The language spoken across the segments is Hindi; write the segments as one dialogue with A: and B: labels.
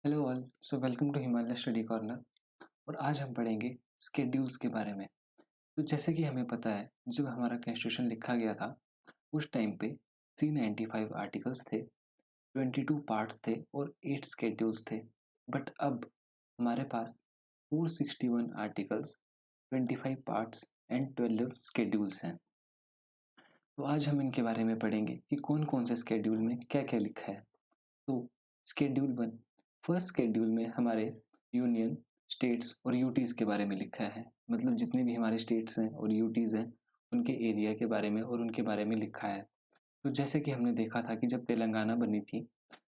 A: Hello all, so welcome to Himalaya study corner. और आज हम पढ़ेंगे स्केड्यूल्स के बारे में। तो जैसे कि हमें पता है, जब हमारा कॉन्स्टिट्यूशन लिखा गया था उस टाइम पे 395 आर्टिकल्स थे, 22 पार्ट्स थे और 8 स्केड्यूल्स थे। बट अब हमारे पास 461 आर्टिकल्स, 25 पार्ट्स एंड 12 स्केड्यूल्स हैं। तो आज हम इनके बारे में पढ़ेंगे कि कौन कौन से स्केड्यूल में क्या क्या लिखा है। तो स्केड्यूल 1, फर्स्ट स्केड्यूल में हमारे यूनियन, स्टेट्स और यूटीज़ के बारे में लिखा है। मतलब जितने भी हमारे स्टेट्स हैं और यूटीज़ हैं उनके एरिया के बारे में और उनके बारे में लिखा है। तो जैसे कि हमने देखा था कि जब तेलंगाना बनी थी,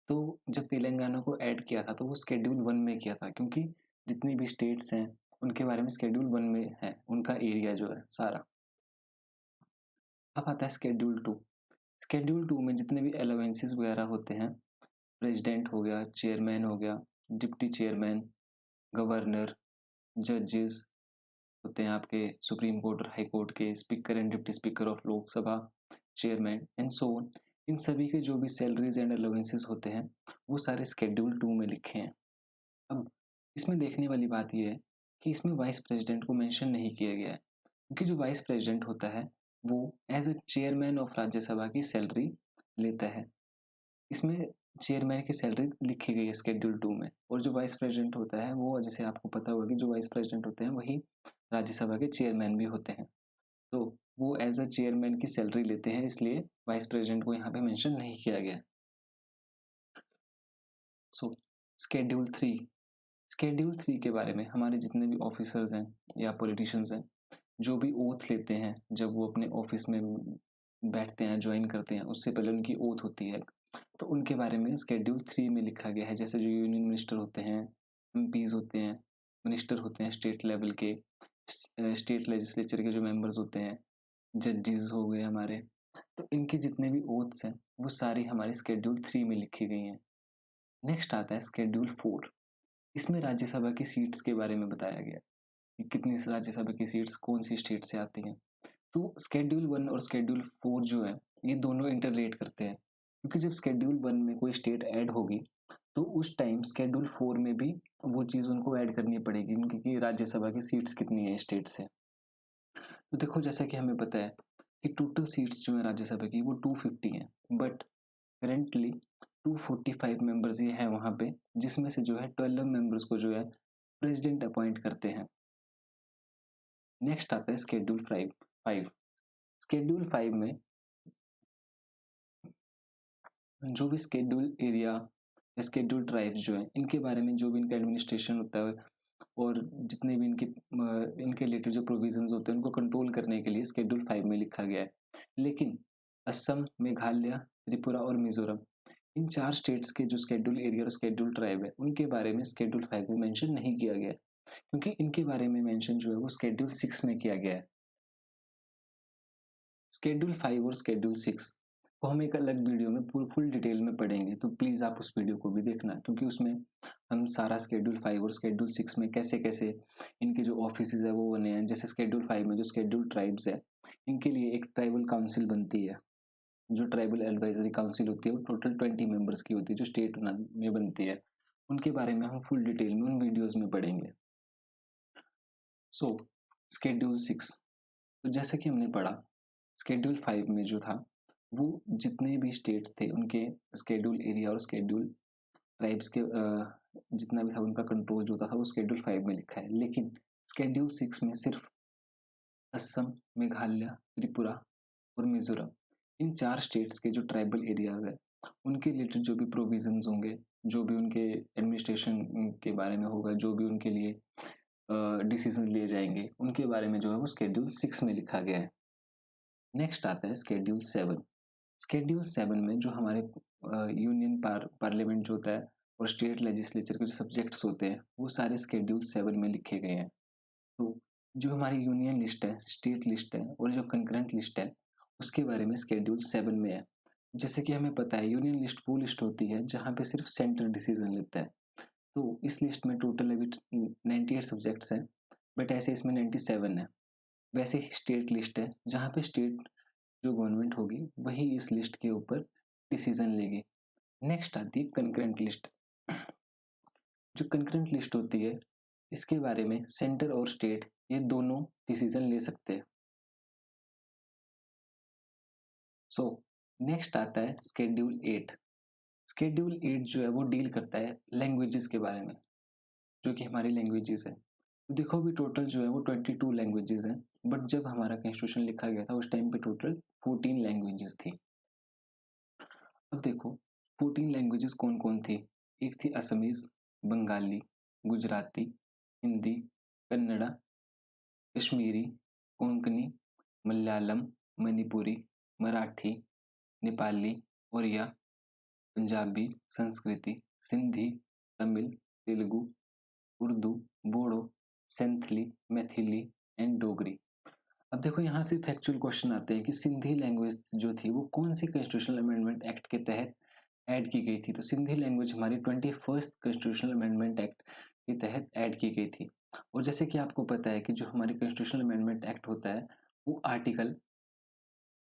A: तो जब तेलंगाना को ऐड किया था तो वो स्केड्यूल 1 में किया था, क्योंकि जितनी भी स्टेट्स हैं उनके बारे में स्केड्यूल 1 में है, उनका एरिया जो है सारा। अब आता है स्केड्यूल 2। स्केड्यूल 2 में जितने भी अलाउंसेस वगैरह होते हैं, प्रेसिडेंट हो गया, चेयरमैन हो गया, डिप्टी चेयरमैन, गवर्नर, जजेस होते हैं आपके सुप्रीम कोर्ट और हाई कोर्ट के, speaker and deputy speaker of Lok Sabha, chairman and so on. इन सभी के जो भी सैलरीज एंड अलाउंसेस होते हैं वो सारे स्केड्यूल 2 में लिखे हैं। अब इसमें देखने वाली बात यह है कि इसमें वाइस प्रेसिडेंट को मेंशन नहीं किया गया है, क्योंकि जो वाइस प्रेसिडेंट होता है वो as a chairman of Rajya Sabha की सैलरी लेता है। इसमें चेयरमैन की सैलरी लिखी गई है स्केड्यूल 2 में, और जो वाइस प्रेसिडेंट होता है वो, जैसे आपको पता होगा कि जो वाइस प्रेसिडेंट होते हैं वही राज्यसभा के चेयरमैन भी होते हैं। तो वो एज अ चेयरमैन की सैलरी लेते हैं, इसलिए वाइस प्रेसिडेंट को यहाँ पे मेंशन नहीं किया गया। सो स्केड्यूल 3, स्केड्यूल 3 के बारे में हमारे जितने भी ऑफिसर्स हैं या पॉलिटिशियंस हैं, जो भी ओथ लेते हैं जब वो अपने ऑफिस में बैठते हैं, ज्वाइन करते हैं, उससे पहले उनकी ओथ होती है, तो उनके बारे में स्केड्यूल 3 में लिखा गया है। जैसे जो यूनियन मिनिस्टर होते हैं, एमपीज होते हैं, मिनिस्टर होते हैं स्टेट लेवल के, स्टेट लेजिस्लेचर के जो मेंबर्स होते हैं, जजेस हो गए हमारे, तो इनके जितने भी ओथ्स हैं वो सारी हमारे स्केड्यूल 3 में लिखी गई हैं। नेक्स्ट आता है स्केड्यूल 4। इसमें राज्यसभा की सीट्स के बारे में बताया गया कि कितनी राज्यसभा की सीट्स कौन सी स्टेट से आती हैं। तो स्केड्यूल 1 और स्केड्यूल 4 जो है ये दोनों इंटरलेट करते हैं, क्योंकि जब स्केड्यूल 1 में कोई स्टेट ऐड होगी तो उस टाइम स्केड्यूल 4 में भी वो चीज़ उनको ऐड करनी पड़ेगी, क्योंकि राज्यसभा की सीट्स कितनी है स्टेट से। तो देखो, जैसा कि हमें पता है कि टोटल सीट्स जो है राज्यसभा की वो 250 हैं, बट करेंटली 245 मेंबर्स ये हैं वहाँ पे, जिसमें से जो है 12 मेंबर्स को जो है प्रेसिडेंट अपॉइंट करते हैं। नेक्स्ट आता है स्केड्यूल 5। स्केड्यूल 5 में जो भी स्केड्यूल एरिया, स्केड्यूल ट्राइब्स जो है इनके बारे में, जो भी इनका एडमिनिस्ट्रेशन होता है और जितने भी इनके रिलेटेड जो प्रोविजंस होते हैं उनको कंट्रोल करने के लिए स्केड्यूल 5 में लिखा गया है। लेकिन असम, मेघालय, त्रिपुरा और मिजोरम, इन 4 स्टेट्स के जो स्केड्यूल एरिया और स्केड्यूल ट्राइब है उनके बारे में स्केड्यूल 5 में मेंशन नहीं किया गया है, क्योंकि इनके बारे में मेंशन जो है वो स्केड्यूल 6 में किया गया है। स्केड्यूल 5 और स्केड्यूल 6 को हम एक अलग वीडियो में फुल डिटेल में पढ़ेंगे, तो प्लीज़ आप उस वीडियो को भी देखना, क्योंकि उसमें हम सारा स्केड्यूल 5 और स्केड्यूल 6 में कैसे कैसे इनके जो ऑफिस है वो बने हैं। जैसे स्केड्यूल 5 में जो स्केड्यूल ट्राइब्स है इनके लिए एक ट्राइबल काउंसिल बनती है, जो ट्राइबल एडवाइजरी काउंसिल होती है वो टोटल 20 मेंबर्स की होती है, जो स्टेट में बनती है। उनके बारे में हम फुल डिटेल में उन वीडियोज में पढ़ेंगे। सो स्केड्यूल 6, तो जैसे कि हमने पढ़ा, स्केड्यूल 5 में जो था वो जितने भी स्टेट्स थे उनके स्केड्यूल एरिया और स्केड्यूल ट्राइब्स के जितना भी था उनका कंट्रोल जो था वो स्केड्यूल 5 में लिखा है। लेकिन स्केड्यूल 6 में सिर्फ असम, मेघालय, त्रिपुरा और मिजोरम, इन 4 स्टेट्स के जो ट्राइबल एरियाज है उनके रिलेटेड जो भी प्रोविजंस होंगे, जो भी उनके एडमिनिस्ट्रेशन के बारे में होगा, जो भी उनके लिए डिसीजन लिए जाएंगे, उनके बारे में जो है वो स्केड्यूल 6 में लिखा गया है। नेक्स्ट आता है स्केड्यूल 7। स्केड्यूल 7 में जो हमारे यूनियन पार्लियामेंट जो होता है और स्टेट लेजिस्लेचर के जो सब्जेक्ट्स होते हैं वो सारे स्केड्यूल 7 में लिखे गए हैं। तो जो हमारी यूनियन लिस्ट है, स्टेट लिस्ट है और जो कंकरेंट लिस्ट है उसके बारे में स्केड्यूल 7 में है। जैसे कि हमें पता है यूनियन लिस्ट वो लिस्ट होती है जहाँ पे सिर्फ सेंटर डिसीजन लेता है। तो इस लिस्ट में टोटल अभी 98 सब्जेक्ट्स हैं, बट ऐसे इसमें 97 है। वैसे ही स्टेट लिस्ट है जहाँ पे स्टेट जो गवर्नमेंट होगी वही इस लिस्ट के ऊपर डिसीजन लेगी। नेक्स्ट आती है कंकरेंट लिस्ट। जो कंकरेंट लिस्ट होती है इसके बारे में सेंटर और स्टेट ये दोनों डिसीजन ले सकते हैं। सो नेक्स्ट आता है स्केड्यूल 8। स्केड्यूल 8 जो है वो डील करता है लैंग्वेजेस के बारे में, जो कि हमारी लैंग्वेजेस है। तो देखो अभी टोटल जो है वो 22 लैंग्वेजेस हैं, बट जब हमारा कॉन्स्टिट्यूशन लिखा गया था उस टाइम पे टोटल 14 लैंग्वेजेस थी। अब देखो 14 लैंग्वेजेस कौन कौन थी। एक थी असमीज, बंगाली, गुजराती, हिंदी, कन्नड़ा, कश्मीरी, कोंकणी, मलयालम, मणिपुरी, मराठी, नेपाली, ओरिया, पंजाबी, संस्कृति, सिंधी, तमिल, तेलुगु, उर्दू, बोडो, सेंथली, मैथिली एंड डोगरी। अब देखो यहाँ से फैक्चुअल क्वेश्चन आते हैं कि सिंधी लैंग्वेज जो थी वो कौन सी कॉन्स्टिट्यूशनल अमेंडमेंट एक्ट के तहत ऐड की गई थी। तो सिंधी लैंग्वेज हमारी 21st कॉन्स्टिट्यूशनल अमेंडमेंट एक्ट के तहत ऐड की गई थी। और जैसे कि आपको पता है कि जो हमारी कॉन्स्टिट्यूशनल अमेंडमेंट एक्ट होता है वो आर्टिकल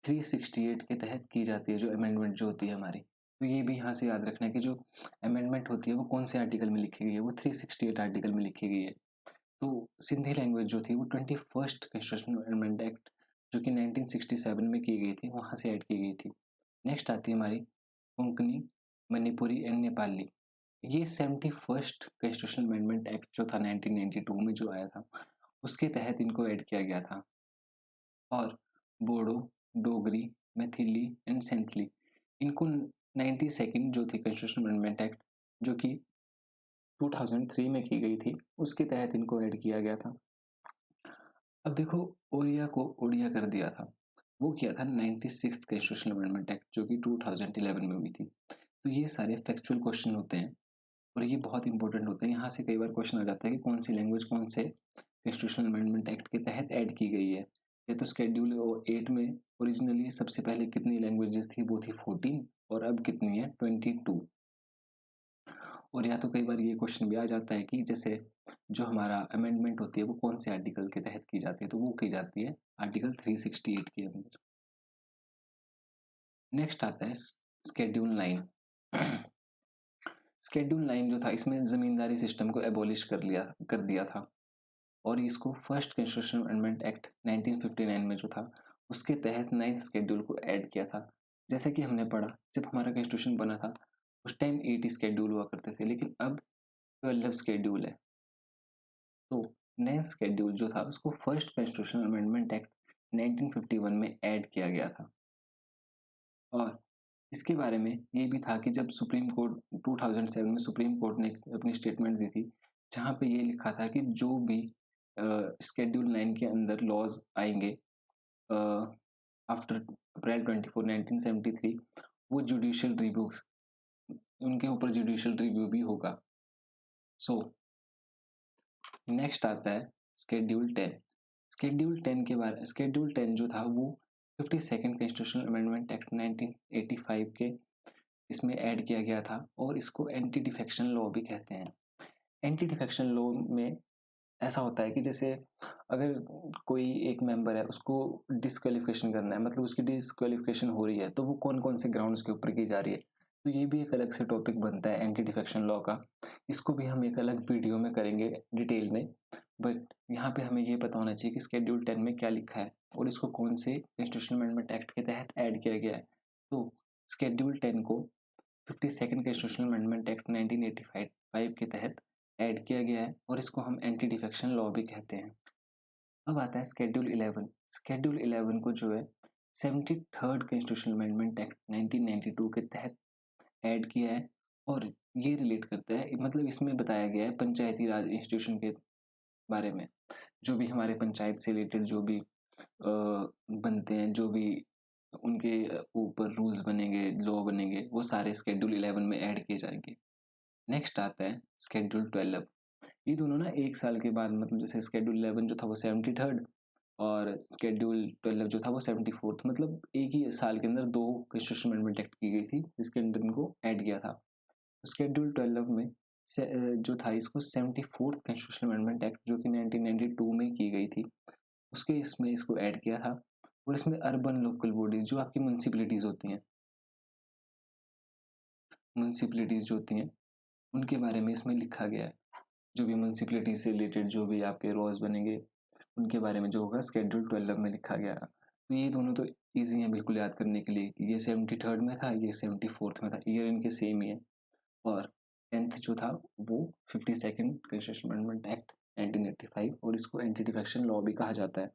A: 368 के तहत की जाती है, जो अमेंडमेंट जो होती है हमारी। तो ये भी यहाँ से याद रखना है कि जो अमेंडमेंट होती है वो कौन से आर्टिकल में लिखी गई है, वो 368 आर्टिकल में लिखी गई है। तो सिंधी लैंग्वेज जो थी वो 21st कॉन्स्टिट्यूशनल अमेंडमेंट एक्ट जो कि 1967 में की गई थी वहाँ से ऐड की गई थी। नेक्स्ट आती है हमारी कोंकणी, मणिपुरी एंड नेपाली। ये 71st कॉन्स्टिट्यूशनल अमेंडमेंट एक्ट जो था 1992 में जो आया था उसके तहत इनको ऐड किया गया था। और बोडो, डोगरी, मैथिली एंड सेंथली इनको 92nd जो थी कॉन्स्टिट्यूशनल अमेंडमेंट एक्ट जो कि 2003 में की गई थी उसके तहत इनको ऐड किया गया था। अब देखो ओरिया को ओडिया कर दिया था, वो किया था 96th कॉन्स्टिट्यूशनल अमेंडमेंट एक्ट जो कि 2011 में हुई थी। तो ये सारे फैक्चुअल क्वेश्चन होते हैं और ये बहुत इंपॉर्टेंट होते हैं। यहाँ से कई बार क्वेश्चन आ जाता है कि कौन सी लैंग्वेज कौन से कॉन्स्टिट्यूशनल अमेंडमेंट एक्ट के तहत ऐड की गई है। या तो स्केड्यूल 8 में ओरिजिनली सबसे पहले कितनी लैंग्वेजेस थी, वो थी 14 और अब कितनी है 22। और या तो कई बार ये क्वेश्चन भी आ जाता है कि जैसे जो हमारा अमेंडमेंट होती है वो कौन से आर्टिकल के तहत की जाती है, तो वो की जाती है आर्टिकल 368 के अंदर। नेक्स्ट आता है स्केड्यूल 9। स्केड्यूल 9 जो था इसमें जमींदारी सिस्टम को एबॉलिश कर दिया था और इसको फर्स्ट कॉन्स्टिट्यूशनल अमेंडमेंट एक्ट 1959 में जो था उसके तहत 9th स्केड्यूल को ऐड किया था। जैसे कि हमने पढ़ा जब हमारा कॉन्स्टिट्यूशन बना था उस टाइम 8 स्केड्यूल हुआ करते थे, लेकिन अब 12 स्केड्यूल है। तो 9th स्केड्यूल जो था उसको फर्स्ट कॉन्स्टिट्यूशनल अमेंडमेंट एक्ट 1951 में ऐड किया गया था। और इसके बारे में ये भी था कि जब सुप्रीम कोर्ट 2007 में सुप्रीम कोर्ट ने अपनी स्टेटमेंट दी थी जहाँ पे ये लिखा था कि जो भी स्केड्यूल 9 के अंदर लॉज आएंगे आफ्टर अप्रैल 24 1973 वो जुडिशियल रिव्यू, उनके ऊपर जुडिशियल रिव्यू भी होगा। सो नेक्स्ट आता है स्केड्यूल 10। स्केड्यूल 10 के बारे स्केड्यूल 10 जो था वो 52nd कॉन्स्टिट्यूशनल अमेंडमेंट एक्ट 1985 के इसमें ऐड किया गया था और इसको एंटी डिफेक्शन लॉ भी कहते हैं। एंटी डिफेक्शन लॉ में ऐसा होता है कि जैसे अगर कोई एक मेंबर है उसको डिस्क्वालिफिकेशन करना है, मतलब उसकी डिस्क्वालिफिकेशन हो रही है, तो वो कौन कौन से ग्राउंड्स के ऊपर की जा रही है, तो ये भी एक अलग से टॉपिक बनता है एंटी डिफेक्शन लॉ का। इसको भी हम एक अलग वीडियो में करेंगे डिटेल में, बट यहाँ पे हमें ये पता होना चाहिए कि स्केड्यूल 10 में क्या लिखा है और इसको कौन से कॉन्स्टिट्यूशनल अमेंडमेंट एक्ट के तहत ऐड किया गया है। तो स्केड्यूल 10 को 52nd कॉन्स्टिट्यूशनल अमेंडमेंट एक्ट 1985 के तहत ऐड किया गया है और इसको हम एंटी डिफेक्शन लॉ भी कहते हैं। अब आता है स्केड्यूल 11। स्केड्यूल 11 को जो है 73rd कॉन्स्टिट्यूशनल अमेंडमेंट एक्ट 1992 के तहत ऐड किया है और ये रिलेट करता है, मतलब इसमें बताया गया है पंचायती राज इंस्टीट्यूशन के बारे में। जो भी हमारे पंचायत से रिलेटेड जो भी बनते हैं, जो भी उनके ऊपर रूल्स बनेंगे, लॉ बनेंगे, वो सारे स्केड्यूल 11 में ऐड किए जाएंगे। नेक्स्ट आता है स्केड्यूल 12। ये दोनों ना एक साल के बाद, मतलब जैसे स्केड्यूल 11 जो था वो 73rd और स्केड्यूल 12 जो था वो 74th, मतलब एक ही साल के अंदर दो कॉन्स्टिट्यूशनल अमेंडमेंट एक्ट की गई थी जिसके अंदर इनको ऐड किया था। स्केड्यूल 12 में जो था इसको 74th कॉन्स्टिट्यूशनल अमेंडमेंट एक्ट जो कि 1992 में की गई थी उसके इसमें इसको ऐड किया था। और इसमें अर्बन लोकल बॉडीज जो आपकी म्यूनसिपलिटीज होती हैं, म्यूनसिपलिटीज जो होती हैं उनके बारे में इसमें लिखा गया है। जो भी म्यूनसिपलिटी से रिलेटेड जो भी आपके लॉज बनेंगे उनके बारे में जो होगा शेड्यूल 12 में लिखा गया। तो ये दोनों तो ईजी हैं बिल्कुल याद करने के लिए। ये 73rd में था, ये 74th में था, ईयर इनके सेम ही है। और 10th जो था वो 52nd कंस्टिट्यूशन अमेंडमेंट एक्ट 1985 और इसको एंटी डिफेक्शन लॉ भी कहा जाता है।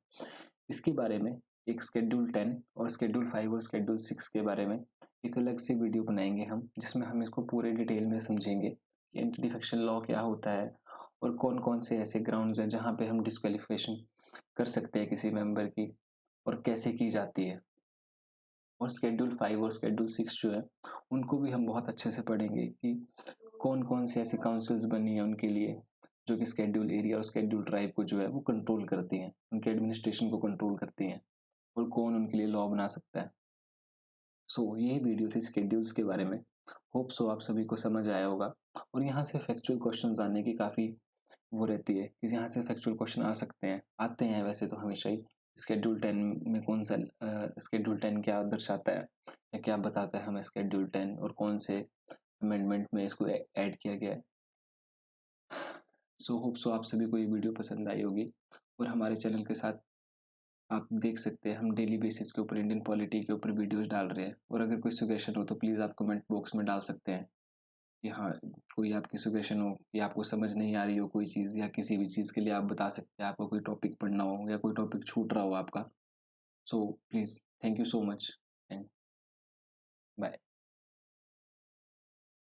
A: इसके बारे में एक शेड्यूल 10 और शेड्यूल 5 और शेड्यूल 6 के बारे में एक अलग से वीडियो बनाएंगे हम, जिसमें हम इसको पूरे डिटेल में समझेंगे कि एंटी डिफेक्शन लॉ क्या होता है और कौन कौन से ऐसे ग्राउंड्स हैं जहाँ पे हम डिस्क्वालिफिकेशन कर सकते हैं किसी मेंबर की और कैसे की जाती है। और शेड्यूल 5 और शेड्यूल 6 जो है उनको भी हम बहुत अच्छे से पढ़ेंगे कि कौन कौन से ऐसी काउंसिल्स बनी है उनके लिए जो कि शेड्यूल एरिया और शेड्यूल ट्राइब को जो है वो कंट्रोल करती हैं, उनके एडमिनिस्ट्रेशन को कंट्रोल करती हैं, और कौन उनके लिए लॉ बना सकता है। सो ये वीडियो थी शेड्यूल्स के बारे में। होप सो आप सभी को समझ आया होगा। और यहाँ से फैक्चुअल क्वेश्चंस आने की काफ़ी वो रहती है कि यहाँ से फैक्चुअल क्वेश्चन आ सकते हैं, आते हैं वैसे तो हमेशा ही। शेड्यूल 10 में कौन सा शेड्यूल 10 क्या दर्शाता है या क्या बताता है हमें शेड्यूल 10, और कौन से अमेंडमेंट में इसको ऐड किया गया है। सो होप सो आप सभी को ये वीडियो पसंद आई होगी। और हमारे चैनल के साथ आप देख सकते हैं हम डेली बेसिस के ऊपर इंडियन पॉलिटी के ऊपर वीडियोस डाल रहे हैं। और अगर कोई सजेशन हो तो प्लीज़ आप कमेंट बॉक्स में डाल सकते हैं कि हाँ, कोई आपकी सजेशन हो या आपको समझ नहीं आ रही हो कोई चीज़, या किसी भी चीज़ के लिए आप बता सकते हैं, आपको कोई टॉपिक पढ़ना हो या कोई टॉपिक छूट रहा हो आपका। So please, thank you so much and bye.